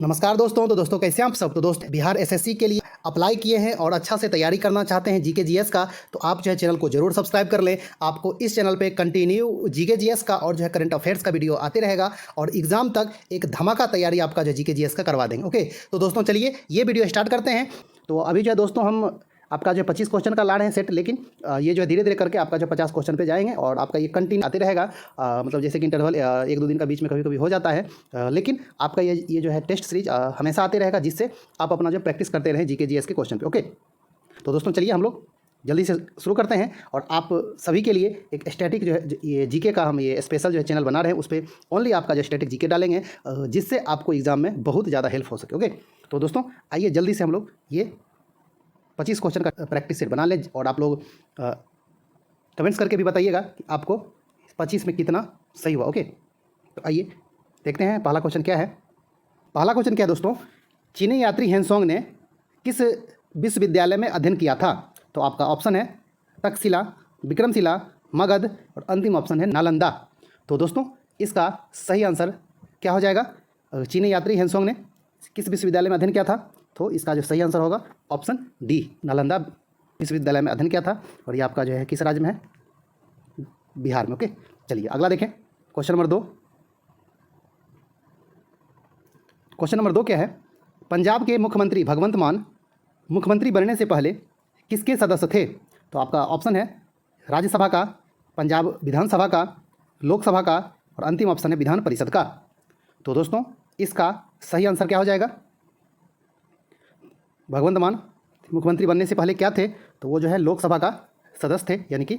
नमस्कार दोस्तों। तो दोस्तों कैसे हैं आप सब। तो दोस्त बिहार एसएससी के लिए अप्लाई किए हैं और अच्छा से तैयारी करना चाहते हैं जीके जीएस का, तो आप जो है चैनल को जरूर सब्सक्राइब कर लें। आपको इस चैनल पे कंटिन्यू जीके जीएस का और जो है करंट अफेयर्स का वीडियो आते रहेगा और एग्जाम तक एक धमाका तैयारी आपका जो जीके जीएस का करवा देंगे। ओके, तो दोस्तों चलिए ये वीडियो स्टार्ट करते हैं। तो अभी जो है दोस्तों हम आपका जो 25 क्वेश्चन का ला रहे हैं सेट, लेकिन ये जो है धीरे धीरे करके आपका जो 50 क्वेश्चन पे जाएंगे और आपका ये कंटिन्यू आते रहेगा। मतलब जैसे कि इंटरवल 1-2 दिन का बीच में कभी कभी हो जाता है, लेकिन आपका ये जो है टेस्ट सीरीज हमेशा आते रहेगा, जिससे आप अपना जो प्रैक्टिस करते रहें जीके जीएस के क्वेश्चन पे। ओके, तो दोस्तों चलिए हम लोग जल्दी से शुरू करते हैं। और आप सभी के लिए एक स्टैटिक जो है ये जीके का हम ये स्पेशल जो है चैनल बना रहे हैं, उस पर ओनली आपका जो स्टैटिक जीके डालेंगे, जिससे आपको एग्जाम में बहुत ज़्यादा हेल्प हो सके। ओके, तो दोस्तों आइए जल्दी से हम लोग ये 25 क्वेश्चन का प्रैक्टिस सेट बना लें और आप लोग कमेंट्स करके भी बताइएगा कि आपको 25 में कितना सही हुआ। ओके, तो आइए देखते हैं पहला क्वेश्चन क्या है। पहला क्वेश्चन क्या है दोस्तों, चीनी यात्री हेनसोंग ने किस विश्वविद्यालय में अध्ययन किया था। तो आपका ऑप्शन है तक्षशिला, विक्रमशिला, मगध और अंतिम ऑप्शन है नालंदा। तो दोस्तों इसका सही आंसर क्या हो जाएगा। चीनी यात्री हेनसोंग ने किस विश्वविद्यालय में अध्ययन किया था, तो इसका जो सही आंसर होगा ऑप्शन डी, नालंदा विश्वविद्यालय में अध्ययन किया था। और ये आपका जो है किस राज्य में है, बिहार में। ओके, चलिए अगला देखें। Question number 2। क्वेश्चन नंबर 2 क्या है, पंजाब के मुख्यमंत्री भगवंत मान मुख्यमंत्री बनने से पहले किसके सदस्य थे। तो आपका ऑप्शन है राज्यसभा का, पंजाब विधानसभा का, लोकसभा का और अंतिम ऑप्शन है विधान परिषद का। तो दोस्तों इसका सही आंसर क्या हो जाएगा। भगवंत मान मुख्यमंत्री बनने से पहले क्या थे, तो वो जो है लोकसभा का सदस्य थे, यानी कि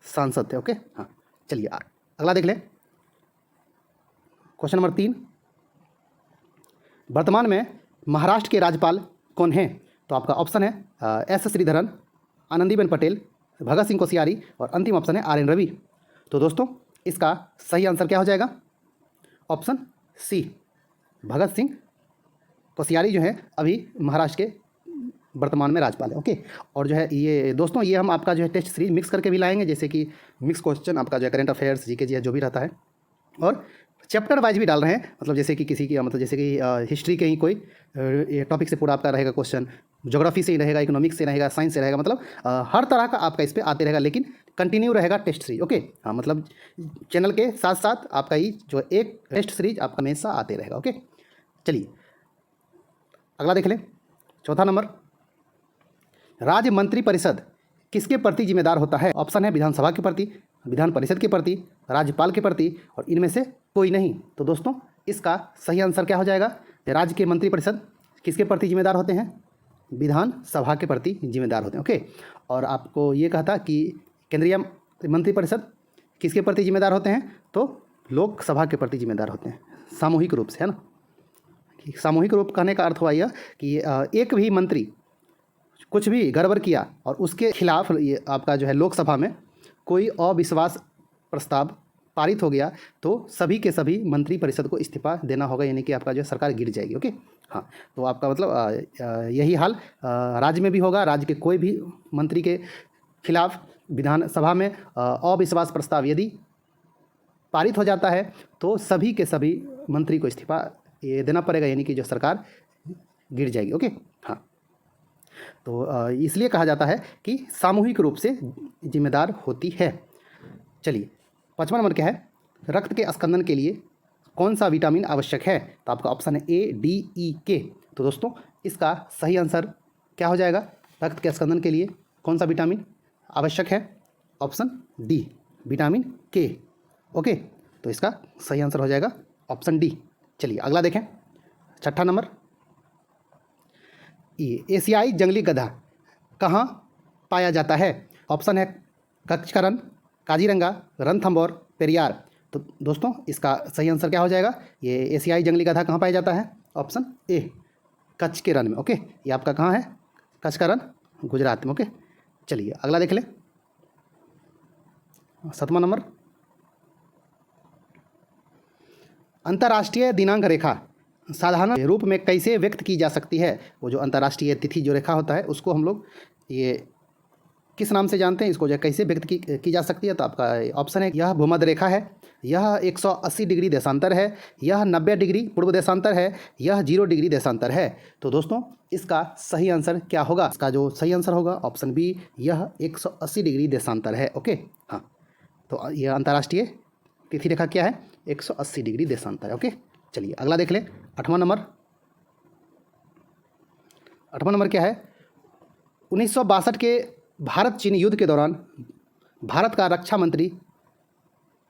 सांसद थे। ओके, हाँ चलिए अगला देख लें। क्वेश्चन नंबर 3, वर्तमान में महाराष्ट्र के राज्यपाल कौन हैं। तो आपका ऑप्शन है एस श्रीधरन, आनंदीबेन पटेल, भगत सिंह कोश्यारी और अंतिम ऑप्शन है RN रवि। तो दोस्तों इसका सही आंसर क्या हो जाएगा, ऑप्शन सी, भगत सिंह कोश्यारी जो है अभी महाराष्ट्र के वर्तमान में राज्यपाल है। ओके, और जो है ये दोस्तों ये हम आपका जो है टेस्ट सीरीज मिक्स करके भी लाएंगे, जैसे कि मिक्स क्वेश्चन आपका जो है करंट अफेयर्स जीके जी जो भी रहता है, और चैप्टर वाइज भी डाल रहे हैं। मतलब जैसे कि किसी की मतलब जैसे कि हिस्ट्री के ही कोई टॉपिक से पूरा आपका रहेगा क्वेश्चन, ज्योग्राफी से ही रहेगा, इकोनॉमिक्स से रहेगा, साइंस से रहेगा, मतलब हर तरह का आपका इस पर आते रहेगा, लेकिन कंटिन्यू रहेगा टेस्ट सीरीज। ओके, हाँ मतलब चैनल के साथ साथ आपका ही जो एक टेस्ट सीरीज आपका हमेशा आते रहेगा। ओके, चलिए अगला देख लें। चौथा नंबर, राज्य मंत्री परिषद किसके प्रति जिम्मेदार होता है। ऑप्शन है विधानसभा के प्रति, विधान परिषद के प्रति, राज्यपाल के प्रति और इनमें से कोई नहीं। तो दोस्तों इसका सही आंसर क्या हो जाएगा, राज्य के मंत्री परिषद किसके प्रति जिम्मेदार होते हैं, विधानसभा के प्रति जिम्मेदार होते हैं। ओके, और आपको ये कहा था कि केंद्रीय मंत्री परिषद किसके प्रति जिम्मेदार होते हैं, तो लोकसभा के प्रति जिम्मेदार होते हैं, सामूहिक रूप से, है ना। सामूहिक रूप कहने का अर्थ हुआ यह कि एक भी मंत्री कुछ भी गड़बड़ किया और उसके खिलाफ ये आपका जो है लोकसभा में कोई अविश्वास प्रस्ताव पारित हो गया, तो सभी के सभी मंत्री परिषद को इस्तीफा देना होगा, यानी कि आपका जो है सरकार गिर जाएगी। ओके, हाँ तो आपका मतलब यही हाल राज्य में भी होगा। राज्य के कोई भी मंत्री के खिलाफ विधानसभा में अविश्वास प्रस्ताव यदि पारित हो जाता है, तो सभी के सभी मंत्री को इस्तीफा ये देना पड़ेगा, यानी कि जो सरकार गिर जाएगी। ओके, हाँ तो इसलिए कहा जाता है कि सामूहिक रूप से जिम्मेदार होती है। चलिए 5वां नंबर क्या है, रक्त के स्कंदन के लिए कौन सा विटामिन आवश्यक है। तो आपका ऑप्शन है ADEK। तो दोस्तों इसका सही आंसर क्या हो जाएगा, रक्त के स्कंदन के लिए कौन सा विटामिन आवश्यक है, option D, vitamin K। Okay, तो इसका सही आंसर हो जाएगा ऑप्शन डी। चलिए अगला देखें। 6ठा नंबर, एशियाई जंगली गधा कहाँ पाया जाता है। ऑप्शन है कच्छकरन, काजीरंगा, रणथंभौर, पेरियार। तो दोस्तों इसका सही आंसर क्या हो जाएगा, ये एशियाई जंगली गधा कहाँ पाया जाता है, ऑप्शन ए, कच्छ के रण में। ओके, ये आपका कहाँ है, कच्छ का रण, गुजरात में। ओके, चलिए अगला देख लें। 7वां नंबर, अंतर्राष्ट्रीय दिनांक रेखा साधारण रूप में कैसे व्यक्त की जा सकती है। वो जो अंतर्राष्ट्रीय तिथि जो रेखा होता है उसको हम लोग ये किस नाम से जानते हैं, इसको जो कैसे व्यक्त की जा सकती है। तो आपका ऑप्शन है यह भूमध्य रेखा है, यह 180 डिग्री देशांतर है, यह 90 डिग्री पूर्व देशांतर है, यह 0 डिग्री देशांतर है। तो दोस्तों इसका सही आंसर क्या होगा? इसका जो सही आंसर होगा ऑप्शन बी, यह 180 डिग्री देशांतर है। ओके, हाँ, तो यह अंतर्राष्ट्रीय तिथि रेखा क्या है? 180 डिग्री देशांतर है। ओके, चलिए अगला देख लें। 8वां नंबर क्या है? 1962 के भारत चीन युद्ध के दौरान भारत का रक्षा मंत्री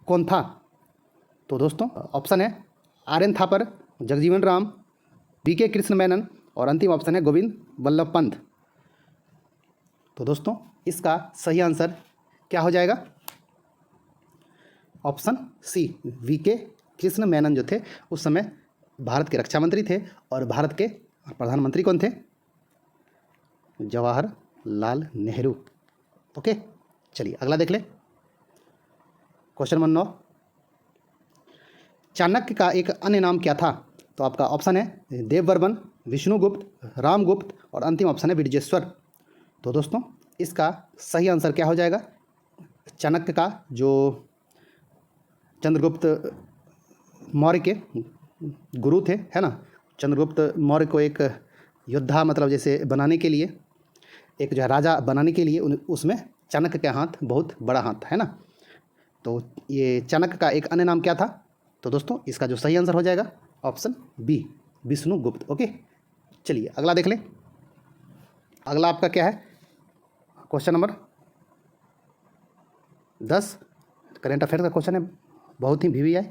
कौन था? तो दोस्तों ऑप्शन है आर.एन. थापर, जगजीवन राम, वी.के. कृष्ण मेनन और अंतिम ऑप्शन है गोविंद वल्लभ पंत। तो दोस्तों इसका सही आंसर क्या हो जाएगा? Option C, VK. कृष्ण मेनन जो थे उस समय भारत के रक्षा मंत्री थे और भारत के प्रधानमंत्री कौन थे? जवाहरलाल नेहरू। ओके, चलिए अगला देख ले। क्वेश्चन नंबर 9, चाणक्य का एक अन्य नाम क्या था? तो आपका ऑप्शन है देववर्मन, विष्णुगुप्त, रामगुप्त और अंतिम ऑप्शन है विरजेश्वर। तो दोस्तों इसका सही आंसर क्या हो जाएगा? चाणक्य का जो चंद्रगुप्त मौर्य के गुरु थे, है ना, चंद्रगुप्त मौर्य को एक योद्धा मतलब जैसे बनाने के लिए, एक जो है राजा बनाने के लिए उसमें चाणक्य का हाथ बहुत बड़ा हाथ है ना। तो ये चाणक्य का एक अन्य नाम क्या था? तो दोस्तों इसका जो सही आंसर हो जाएगा ऑप्शन बी, विष्णुगुप्त। ओके, चलिए अगला देख लें। अगला आपका क्या है? क्वेश्चन नंबर 10, करेंट अफेयर का क्वेश्चन है, बहुत ही वीवीआई।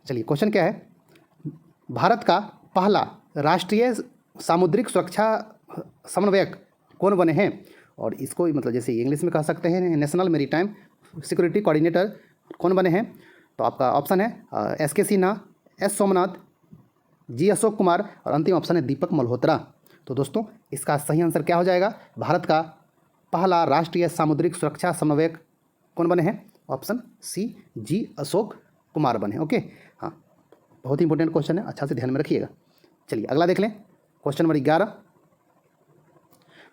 चलिए क्वेश्चन क्या है? भारत का पहला राष्ट्रीय सामुद्रिक सुरक्षा समन्वयक कौन बने हैं? और इसको मतलब जैसे इंग्लिश में कह सकते हैं नेशनल मैरीटाइम सिक्योरिटी कोऑर्डिनेटर कौन बने हैं? तो आपका ऑप्शन है एस.के. सिन्हा, एस. सोमनाथ, जी. अशोक कुमार और अंतिम ऑप्शन है दीपक मल्होत्रा। तो दोस्तों इसका सही आंसर क्या हो जाएगा? भारत का पहला राष्ट्रीय सामुद्रिक सुरक्षा समन्वयक कौन बने हैं? ऑप्शन सी, जी. अशोक कुमार बने। ओके, हाँ, बहुत ही इंपॉर्टेंट क्वेश्चन है, अच्छा से ध्यान में रखिएगा। चलिए अगला देख लें। क्वेश्चन नंबर 11,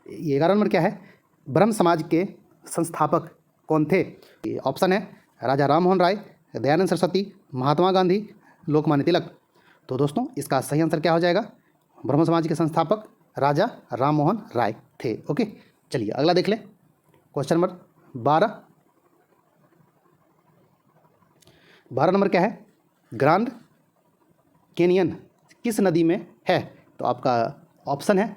ये 11 नंबर क्या है? ब्रह्म समाज के संस्थापक कौन थे? ये ऑप्शन है राजा राम मोहन राय, दयानंद सरस्वती, महात्मा गांधी, लोकमान्य तिलक। तो दोस्तों इसका सही आंसर क्या हो जाएगा? ब्रह्म समाज के संस्थापक राजा राम मोहन राय थे। ओके, चलिए अगला देख लें। क्वेश्चन नंबर 12 नंबर क्या है? ग्रांड कैनियन किस नदी में है? तो आपका ऑप्शन है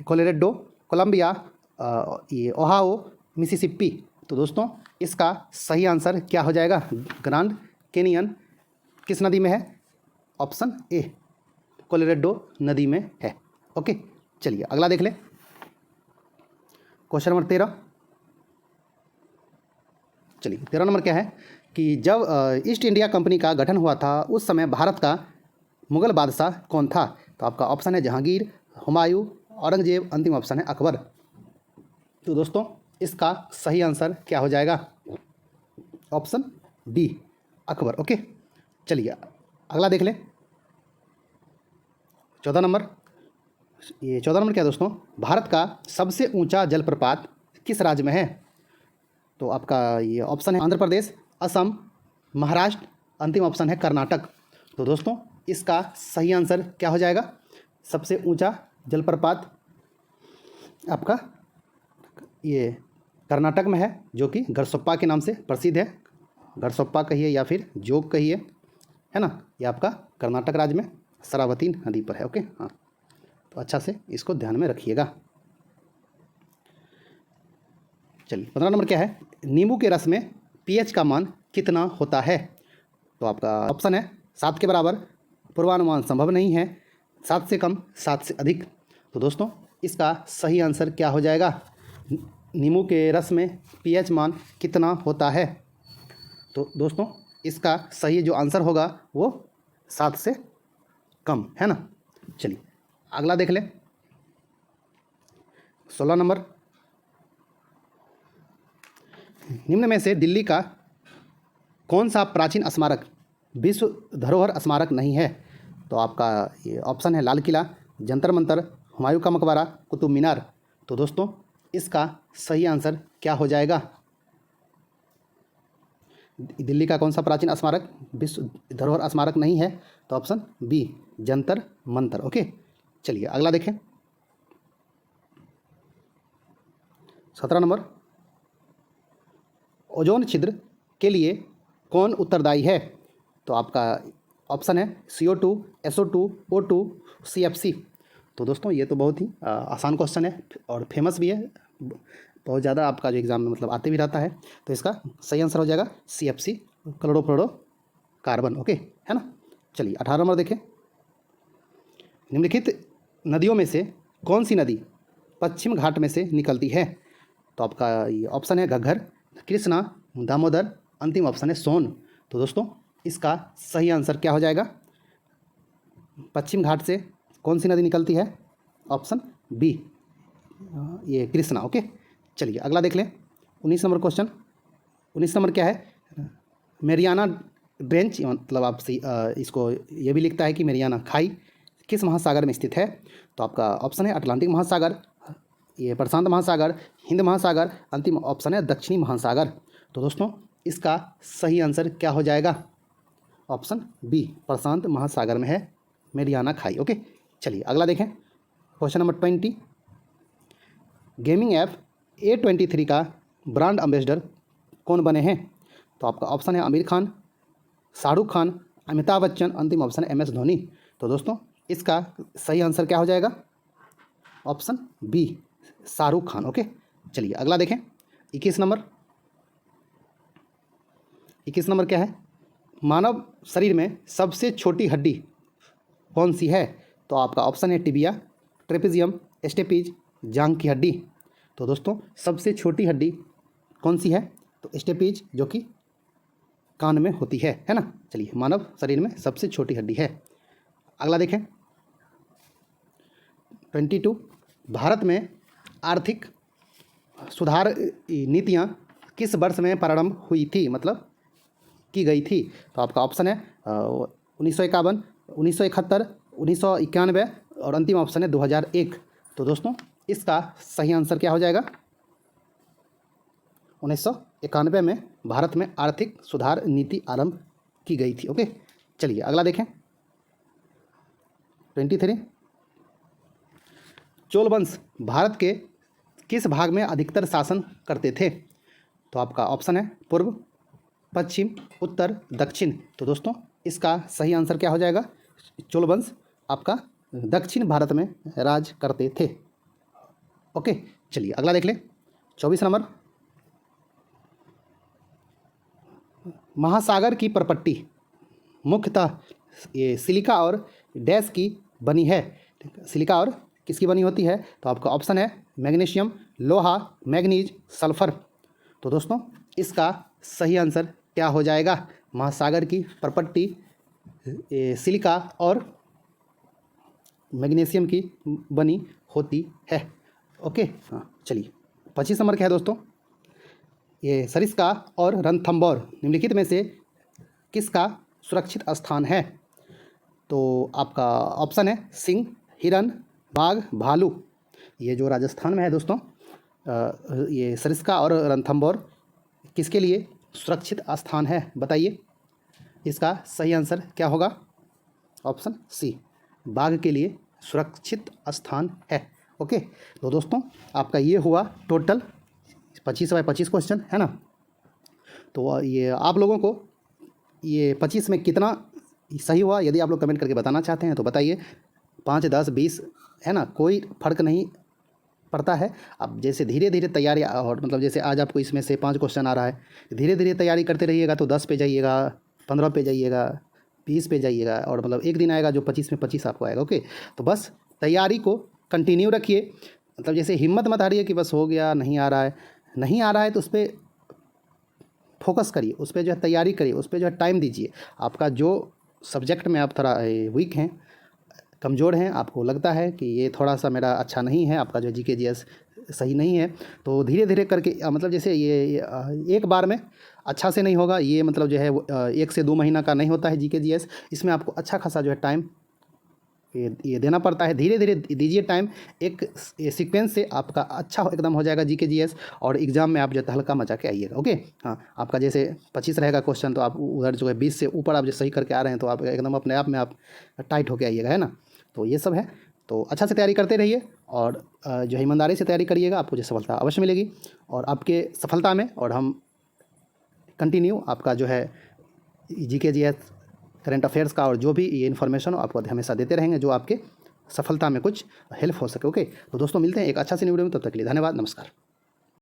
कोलोराडो, कोलंबिया, ये ओहायो, मिसिसिपी। तो दोस्तों इसका सही आंसर क्या हो जाएगा? ग्रांड कैनियन किस नदी में है? ऑप्शन ए, कोलोराडो नदी में है। ओके, चलिए अगला देख लें। क्वेश्चन नंबर 13, चलिए 13 नंबर क्या है कि जब ईस्ट इंडिया कंपनी का गठन हुआ था उस समय भारत का मुगल बादशाह कौन था? तो आपका ऑप्शन है जहांगीर, हुमायूं, औरंगजेब, अंतिम ऑप्शन है अकबर। तो दोस्तों इसका सही आंसर क्या हो जाएगा? Option D, Akbar. ओके, चलिए अगला देख लें। 14 नंबर, ये 14 नंबर क्या है दोस्तों? भारत का सबसे ऊंचा जलप्रपात किस राज्य में है? तो आपका ये ऑप्शन है आंध्र प्रदेश, असम, महाराष्ट्र, अंतिम ऑप्शन है कर्नाटक। तो दोस्तों इसका सही आंसर क्या हो जाएगा? सबसे ऊंचा जलप्रपात आपका ये कर्नाटक में है, जो कि गरसोप्पा के नाम से प्रसिद्ध है। गरसोप्पा कहिए या फिर जोग कहिए, है ना, ये आपका कर्नाटक राज्य में शरावती नदी पर है। ओके, हाँ, तो अच्छा से इसको ध्यान में रखिएगा। चलिए 15 नंबर क्या है? नींबू के रस में पीएच का मान कितना होता है? तो आपका ऑप्शन है 7 के बराबर, पूर्वानुमान संभव नहीं है, 7 से कम, 7 से अधिक। तो दोस्तों इसका सही आंसर क्या हो जाएगा? नींबू के रस में पीएच मान कितना होता है? तो दोस्तों इसका सही जो आंसर होगा वो 7 से कम, है ना। चलिए अगला देख लें। 16 नंबर, निम्न में से दिल्ली का कौन सा प्राचीन स्मारक विश्व धरोहर स्मारक नहीं है? तो आपका ये ऑप्शन है लाल किला, जंतर मंतर, हुमायूं का मकबरा, कुतुब मीनार। तो दोस्तों इसका सही आंसर क्या हो जाएगा? दिल्ली का कौन सा प्राचीन स्मारक विश्व धरोहर स्मारक नहीं है? तो option B Jantar Mantar. Okay, चलिए अगला देखें। 17 नंबर, ओजोन छिद्र के लिए कौन उत्तरदायी है? तो आपका ऑप्शन है CO2, SO2, O2, CFC। तो दोस्तों ये तो बहुत ही आसान क्वेश्चन है और फेमस भी है, बहुत ज़्यादा आपका जो एग्ज़ाम में मतलब आते भी रहता है। तो इसका सही आंसर हो जाएगा CFC, क्लोरोफ्लोरो कार्बन। ओके, है ना। चलिए 18 नंबर देखें। निम्नलिखित नदियों में से कौन सी नदी पश्चिम घाट में से निकलती है? तो आपका ये ऑप्शन है घग्घर, कृष्णा, दामोदर, अंतिम ऑप्शन है सोन। तो दोस्तों इसका सही आंसर क्या हो जाएगा? पश्चिम घाट से कौन सी नदी निकलती है? ऑप्शन बी ये कृष्णा। ओके, चलिए अगला देख लें। 19 नंबर क्वेश्चन। 19 नंबर क्या है? मेरियाना ट्रेंच, मतलब आप इसको ये भी लिखता है कि मेरियाना खाई किस महासागर में स्थित है? तो आपका ऑप्शन है अटलांटिक महासागर, ये प्रशांत महासागर, हिंद महासागर, अंतिम ऑप्शन है दक्षिणी महासागर। तो दोस्तों इसका सही आंसर क्या हो जाएगा? ऑप्शन बी प्रशांत महासागर में है मेरियाना खाई। ओके, चलिए अगला देखें। Question number 20। Gaming app A23 का ब्रांड एम्बेसडर कौन बने हैं? तो आपका ऑप्शन है आमिर खान, शाहरुख खान, अमिताभ बच्चन, अंतिम ऑप्शन है MS धोनी। तो दोस्तों इसका सही आंसर क्या हो जाएगा? Option B Shahrukh Khan. Okay, चलिए अगला देखें। 21 नंबर। 21 नंबर क्या है? मानव शरीर में सबसे छोटी हड्डी कौन सी है? तो आपका ऑप्शन है टिबिया, ट्रेपेजियम, स्टेपीज, जांघ की हड्डी। तो दोस्तों सबसे छोटी हड्डी कौन सी है? तो स्टेपीज, जो कि कान में होती है ना। चलिए मानव शरीर में सबसे छोटी हड्डी है। अगला देखें। 22। भारत में आर्थिक सुधार नीतियाँ किस वर्ष में प्रारंभ हुई थी, मतलब की गई थी? तो आपका ऑप्शन है 1951, 1971, 1991 और अंतिम ऑप्शन है 2001। तो दोस्तों इसका सही आंसर क्या हो जाएगा? 1991 में भारत में आर्थिक सुधार नीति आरंभ की गई थी। ओके, चलिए अगला देखें। 23। चोल वंश भारत के किस भाग में अधिकतर शासन करते थे? तो आपका ऑप्शन है पूर्व, पश्चिम, उत्तर, दक्षिण। तो दोस्तों इसका सही आंसर क्या हो जाएगा? चोल वंश आपका दक्षिण भारत में राज करते थे। ओके, चलिए अगला देख लें। 24 नंबर। महासागर की परपट्टी मुख्यतः ये सिलिका और डैश की बनी है। सिलिका और किसकी बनी होती है? तो आपका ऑप्शन है मैग्नीशियम, लोहा, मैग्नीज, सल्फर। तो दोस्तों इसका सही आंसर क्या हो जाएगा? महासागर की परपट्टी सिलिका और मैग्नीशियम की बनी होती है। ओके, हाँ चलिए 25 नंबर क्या है दोस्तों? ये सरिस्का और रणथंभौर निम्नलिखित में से किसका सुरक्षित स्थान है? तो आपका ऑप्शन है सिंह, हिरन, बाघ, भालू। ये जो राजस्थान में है दोस्तों, ये सरिस्का और रणथंभौर किसके लिए सुरक्षित स्थान है बताइए? इसका सही आंसर क्या होगा? ऑप्शन सी बाघ के लिए सुरक्षित स्थान है। ओके, तो दोस्तों आपका ये हुआ टोटल 25/25 क्वेश्चन, है ना। तो ये आप लोगों को ये 25 में कितना सही हुआ, यदि आप लोग कमेंट करके बताना चाहते हैं तो बताइए। 5, 10, 20 है ना, कोई फ़र्क नहीं पड़ता है। अब जैसे धीरे धीरे तैयारी, और मतलब जैसे आज आपको इसमें से 5 क्वेश्चन आ रहा है, धीरे धीरे तैयारी करते रहिएगा तो 10 पे जाइएगा, 15 पे जाइएगा, 20 पे जाइएगा, और मतलब एक दिन आएगा जो 25 में 25 आपको आएगा। ओके, तो बस तैयारी को कंटिन्यू रखिए, मतलब जैसे हिम्मत मत हारिए कि बस हो गया, नहीं आ रहा है। नहीं आ रहा है तो उस पर फोकस करिए, उस पर जो है तैयारी करिए, उस पर जो है टाइम दीजिए। आपका जो सब्जेक्ट में आप थोड़ा वीक हैं, कमज़ोर हैं, आपको लगता है कि ये थोड़ा सा मेरा अच्छा नहीं है, आपका जो GK GS सही नहीं है, तो धीरे धीरे करके मतलब जैसे ये एक बार में अच्छा से नहीं होगा, ये मतलब जो है 1 से 2 महीना का नहीं होता है GK GS। इसमें आपको अच्छा खासा जो है टाइम ये देना पड़ता है। धीरे धीरे दीजिए टाइम, एक सीक्वेंस से आपका अच्छा एकदम हो जाएगा जीके जीएस, और एग्जाम में आप जो है हल्का मचा के आइएगा। ओके, हाँ, आपका जैसे 25 रहेगा क्वेश्चन, तो आप उधर जो है 20 से ऊपर आप जो सही करके आ रहे हैं, तो आप एकदम अपने आप में आप टाइट होके आइएगा, है ना। तो ये सब है, तो अच्छा से तैयारी करते रहिए, और जो है ईमानदारी से तैयारी करिएगा, आपको जो सफलता अवश्य मिलेगी। और आपके सफलता में, और हम कंटिन्यू आपका जो है जीके जीएस, करंट अफेयर्स का, और जो भी ये इन्फॉर्मेशन हो आपको हमेशा देते रहेंगे, जो आपके सफलता में कुछ हेल्प हो सके। ओके, तो दोस्तों मिलते हैं एक अच्छा सी वीडियो में, तब तक के लिए धन्यवाद, नमस्कार।